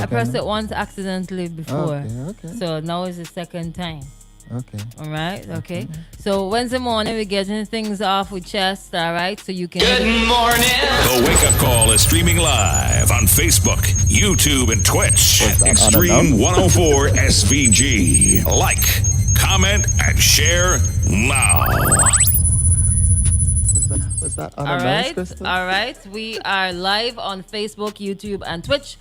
I pressed it once accidentally before. Okay. So now it's the second time. Okay. All right. Okay. So Wednesday morning we're getting things off with chest. All right. So you can. Good morning. The Wake Up Call is streaming live on Facebook, YouTube, and Twitch. Extreme 104 SVG. Like, comment, and share now. Was that All right. All right. We are live on Facebook, YouTube, and Twitch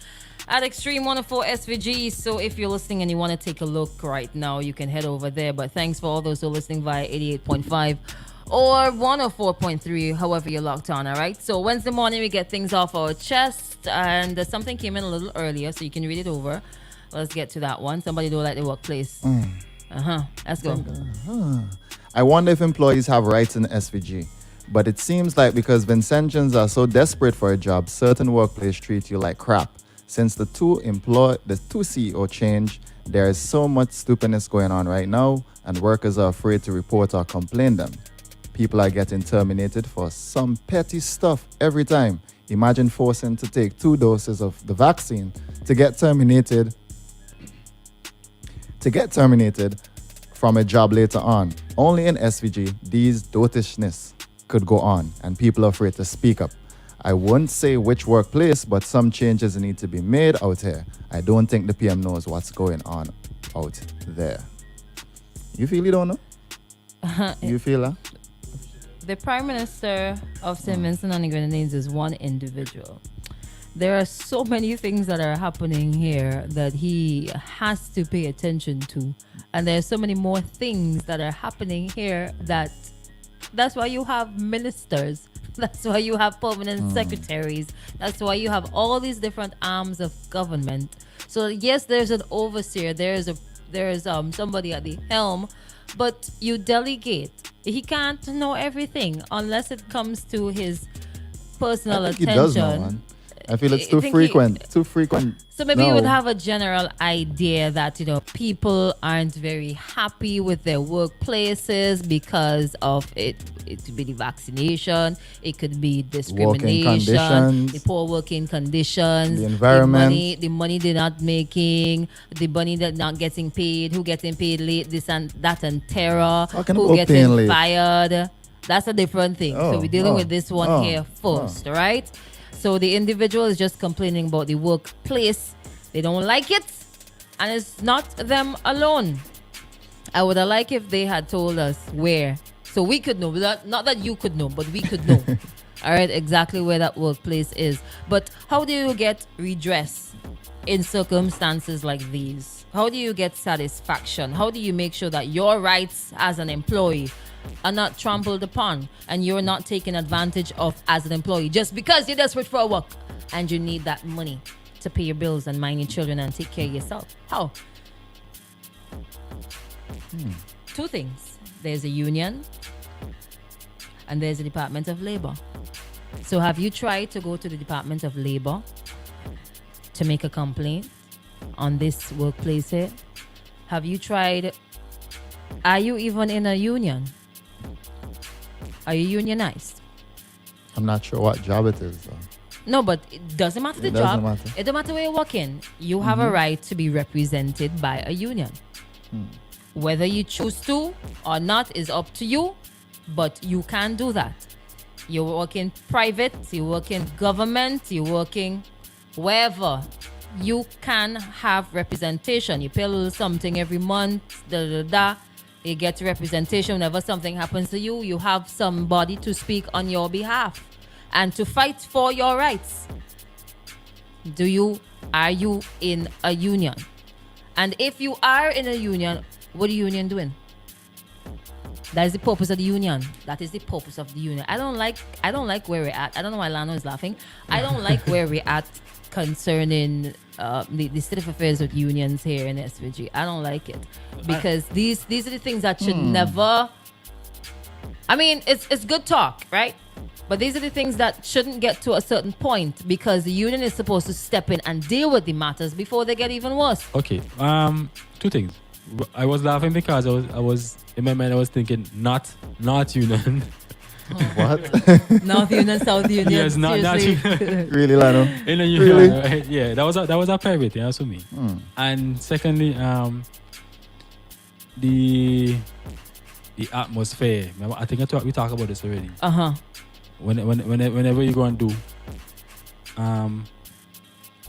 at Extreme 104 SVG. So if you're listening and you want to take a look right now, you can head over there. But thanks for all those who are listening via 88.5 or 104.3, however you're locked on. All right. So Wednesday morning, we get things off our chest. And something came in a little earlier, so you can read it over. Let's get to that one. Somebody don't like the workplace. Let's go. I wonder if employees have rights in SVG. But it seems like because Vincentians are so desperate for a job, certain workplaces treat you like crap. Since the two CEO change, there is so much stupidness going on right now, and workers are afraid to report or complain them. People are getting terminated for some petty stuff every time. Imagine forcing to take 2 doses of the vaccine to get terminated from a job later on. Only in SVG, these dotishness could go on, and people are afraid to speak up. I wouldn't say which workplace, but some changes need to be made out here. I don't think the PM knows what's going on out there. You feel you don't know? You feel that? The Prime Minister of St. Vincent and the Grenadines is one individual. There are so many things that are happening here that he has to pay attention to. And there are so many more things that are happening here that's why you have ministers. That's why you have permanent secretaries. That's why you have all these different arms of government. So yes, there's an overseer. There's somebody at the helm, but you delegate. He can't know everything unless it comes to his personal attention. He does know, man. I feel it's too frequent. So maybe you would have a general idea that, people aren't very happy with their workplaces because of it. It could be the vaccination. It could be discrimination, the poor working conditions, the environment, the money they're not making, the money they're not getting paid, who getting paid late, this and that, and terror, who getting fired. That's a different thing. So we're dealing with this one here first, right? So the individual is just complaining about the workplace. They don't like it. And it's not them alone. I would have liked if they had told us where. So we could know. Not that you could know, but we could know. All right, exactly where that workplace is. But how do you get redress in circumstances like these? How do you get satisfaction? How do you make sure that your rights as an employee are not trampled upon and you're not taken advantage of as an employee just because you're desperate for work and you need that money to pay your bills and mind your children and take care of yourself? How? 2 things. There's a union and there's the Department of Labor. So have you tried to go to the Department of Labor to make a complaint on this workplace here? Have you tried? Are you even in a union? Are you unionized? I'm not sure what job it is, though. No, but it doesn't matter the job. It doesn't matter where you're working. You have a right to be represented by a union. Whether you choose to or not is up to you, but you can do that. You're working private, you're working government, you're working wherever. You can have representation. You pay a little something every month, You get representation. Whenever something happens to you, you have somebody to speak on your behalf and to fight for your rights. Are you in a union? And if you are in a union, what is the union doing? That is the purpose of the union. That is the purpose of the union. I don't like where we're at. I don't know why Lano is laughing. I don't like where we're at concerning the state of affairs with unions here in SVG. I don't like it because these are the things that should never. I mean, it's good talk, right? But these are the things that shouldn't get to a certain point because the union is supposed to step in and deal with the matters before they get even worse. Okay. 2 things. I was laughing because I was in my mind. I was thinking not union. What? North Union, South Union. Yes, not seriously. Really, Lano? Really? Yeah, that was a private thing. That's what me. And secondly, the atmosphere. Remember, I think we talked about this already. Whenever you go and do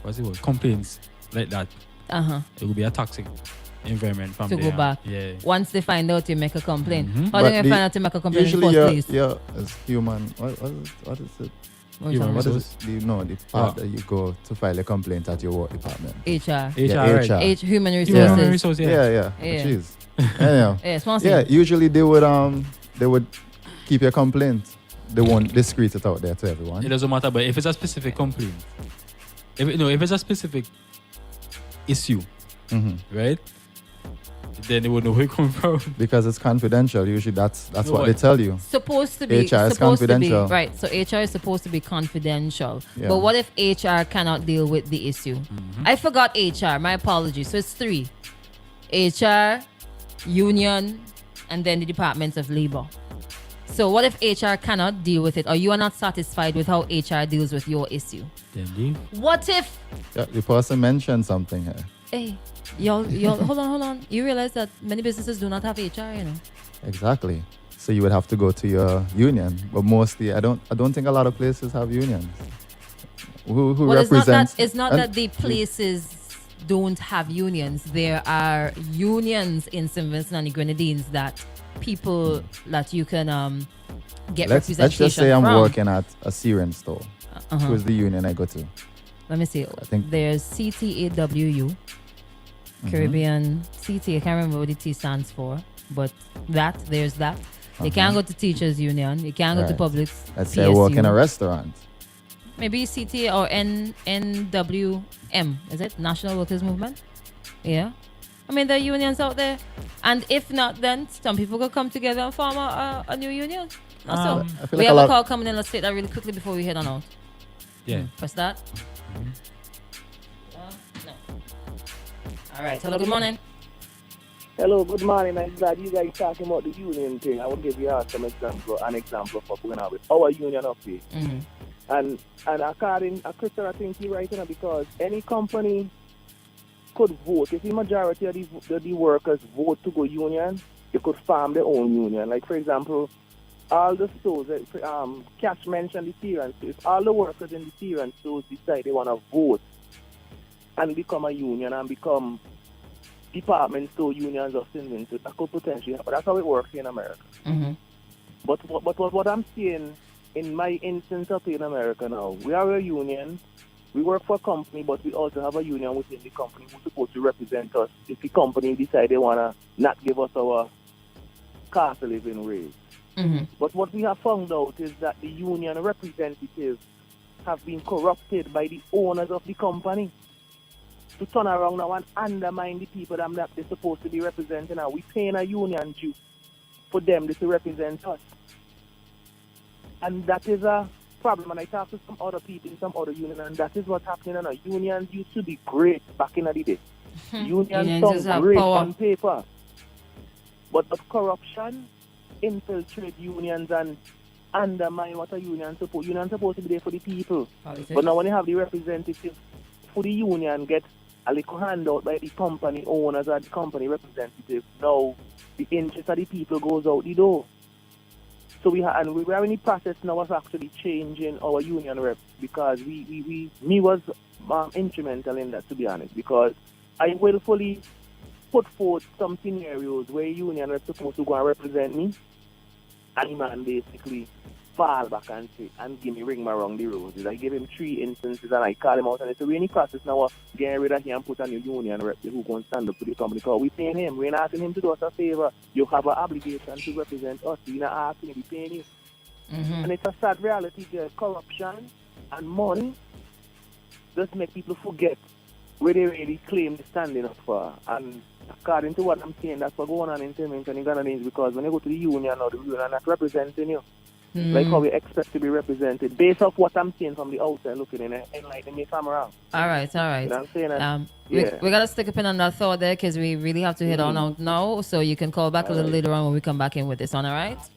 what's it called? Complaints like that. It will be a toxic environment from to there. go back. Yeah. Once they find out, you make a complaint. How But do you find out to make a complaint in the Usually, first place? as human, what is it? Human What resource. is the part that you go to file a complaint at your work department? HR. Yeah, right. HR. Human Human resources. resource, yeah. Yeah. Yeah. Jeez. Anyhow. Yeah, small Yeah, thing. usually they would keep your complaint. They won't discreet it out there to everyone. It doesn't matter, but if it's a specific complaint, if it's a specific issue, right? Then they would know where it come from. Because it's confidential. Usually that's No, what they tell you. Supposed to be HR is supposed to be confidential. right. So HR is supposed to be confidential. Yeah. But what if HR cannot deal with the issue? I forgot HR. My apologies. So it's 3: HR, union, and then the Department of Labor. So what if HR cannot deal with it, or you are not satisfied with how HR deals with your issue? Then leave. What if? Yeah, the person mentioned something here. Hey, y'all, hold on. You realize that many businesses do not have HR, you know? Exactly. So you would have to go to your union. But mostly, I don't think a lot of places have unions. Who Well, represents? it's not that the places don't have unions. There are unions in St. Vincent and the Grenadines that people that you can get Let's representation just say I'm from. working at a Syrian store. Who's the union I go to? Let me see. think- There's CTAWU, Caribbean CT. I can't remember what the T stands for, but there's that. You can't go to teachers union. You can't go to Right. public. Let's say I work in a PSU. restaurant. Maybe CT or NWM. Is it National Workers Movement? Yeah. I mean, there are unions out there. And if not, then some people could come together and form a new union. Also, I feel we like have a a lot- call coming in. Let's take that really quickly before we head on out. Yeah. Press that. No. All right. Hello, good morning. Hello, good morning. I'm glad you guys talking about the union thing. I will give you an example for going on with our union up here. And according to Christian, I think you're right, because any company could vote. If the majority of the workers vote to go union, they could form their own union. Like, for example, all the stores, Cash mentioned the Syrian stores. If all the workers in the Syrian stores decide they want to vote and become a union and become department store unions of St. Vincent, that could potentially happen. That's how it works in America. But what I'm seeing in my instance up here in America now, we are a union. We work for a company, but we also have a union within the company who's supposed to represent us if the company decide they want to not give us our cost of living raise. But what we have found out is that the union representatives have been corrupted by the owners of the company to turn around now and undermine the people that they're supposed to be representing. Now, we're paying a union due for them to represent us. And that is a problem. And I talk to some other people in some other union, and that is what's happening now. Unions used to be great back in the day. Unions just sound have great power. on paper. But the corruption infiltrate unions and undermine what a union supposed. Union supposed to be there for the people. But now when you have the representative for the union get a little handout by the company owners or the company representative, now the interest of the people goes out the door. So we are in the process now of actually changing our union rep, because me was instrumental in that, to be honest, because I willfully put forth some scenarios where a union rep supposed to go and represent me, and the man basically fall back and say, and give me ring my around the roses. I give him 3 instances and I call him out, and it's a really process now of getting rid of him and put a new union rep who going to stand up for the company, because we're paying him. We're not asking him to do us a favor. You have an obligation to represent us. We're not asking him, we're paying you. And it's a sad reality there. Corruption and money just make people forget where they really claim they're standing up for. And according to what I'm saying, that's what's going on in St. Vincent and Grenadines, because when you go to the union or the union are not representing you, like how we expect to be represented, based off what I'm seeing from the outside looking in, enlightening me if I'm around. All right. You know what I'm saying? We got to stick a pin on that thought there, because we really have to head on out now. So you can call back a little later on when we come back in with this one, all right?